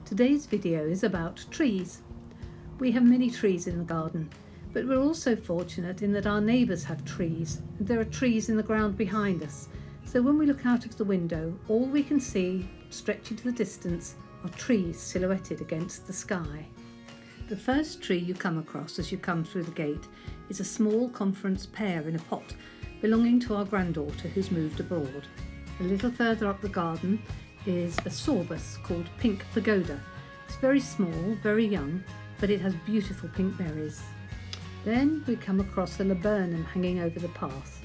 Today's video is about trees. We have many trees in the garden, but we're also fortunate in that our neighbours have trees, and there are trees in the ground behind us. So when we look out of the window, all we can see, stretching to the distance, are trees silhouetted against the sky. The first tree you come across as you come through the gate is a small conference pear in a pot belonging to our granddaughter who's moved abroad. A little further up the garden is a sorbus called Pink Pagoda. It's very small, very young, but it has beautiful pink berries. Then we come across a laburnum hanging over the path.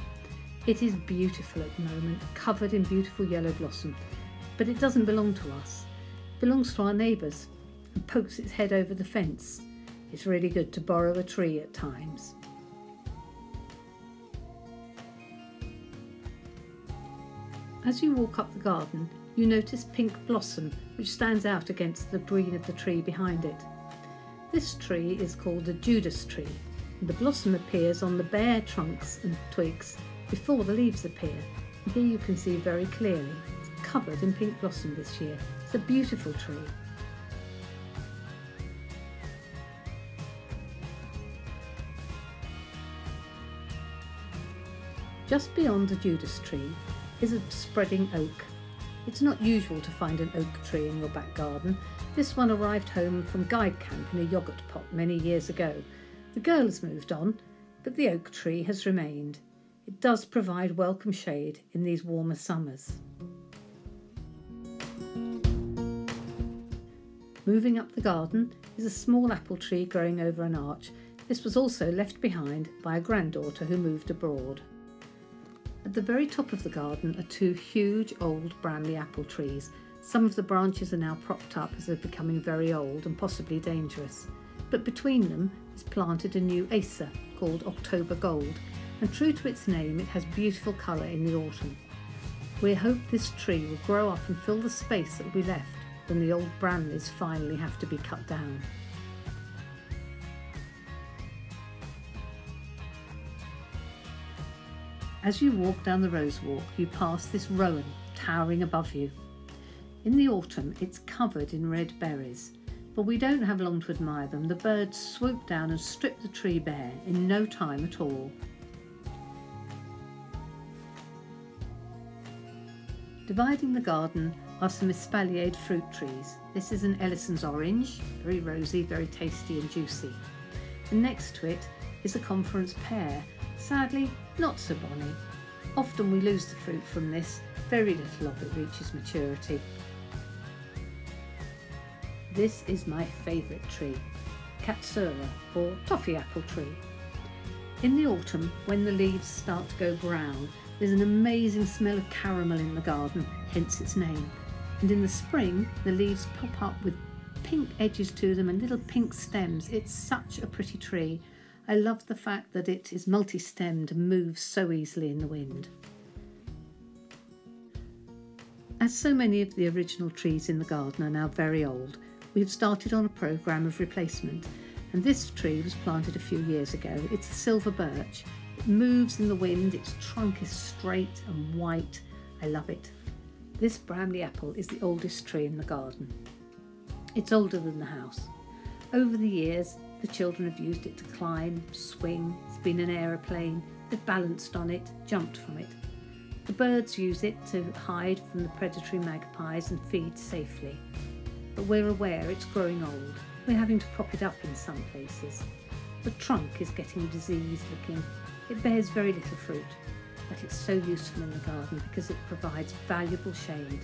It is beautiful at the moment, covered in beautiful yellow blossom, but it doesn't belong to us. It belongs to our neighbours and pokes its head over the fence. It's really good to borrow a tree at times. As you walk up the garden, you notice pink blossom which stands out against the green of the tree behind it. This tree is called a Judas tree, and the blossom appears on the bare trunks and twigs before the leaves appear. And here you can see very clearly, it's covered in pink blossom this year. It's a beautiful tree. Just beyond the Judas tree is a spreading oak. It's not usual to find an oak tree in your back garden. This one arrived home from guide camp in a yoghurt pot many years ago. The girl has moved on, but the oak tree has remained. It does provide welcome shade in these warmer summers. Moving up the garden is a small apple tree growing over an arch. This was also left behind by a granddaughter who moved abroad. At the very top of the garden are two huge old Bramley apple trees. Some of the branches are now propped up as they're becoming very old and possibly dangerous. But between them is planted a new Acer called October Gold, and true to its name, it has beautiful colour in the autumn. We hope this tree will grow up and fill the space that will be left when the old Bramleys finally have to be cut down. As you walk down the rose walk, you pass this rowan towering above you. In the autumn, it's covered in red berries, but we don't have long to admire them. The birds swoop down and strip the tree bare in no time at all. Dividing the garden are some espaliered fruit trees. This is an Ellison's orange, very rosy, very tasty and juicy. And next to it is a conference pear. Sadly, not so bonny. Often we lose the fruit from this, very little of it reaches maturity. This is my favourite tree, Katsura or toffee apple tree. In the autumn, when the leaves start to go brown, there's an amazing smell of caramel in the garden, hence its name. And in the spring, the leaves pop up with pink edges to them and little pink stems. It's such a pretty tree. I love the fact that it is multi-stemmed and moves so easily in the wind. As so many of the original trees in the garden are now very old, we have started on a programme of replacement, and this tree was planted a few years ago. It's a silver birch. It moves in the wind, its trunk is straight and white. I love it. This Bramley apple is the oldest tree in the garden. It's older than the house. Over the years, the children have used it to climb, swing, it's been an aeroplane, they've balanced on it, jumped from it. The birds use it to hide from the predatory magpies and feed safely. But we're aware it's growing old. We're having to prop it up in some places. The trunk is getting diseased looking. It bears very little fruit, but it's so useful in the garden because it provides valuable shade.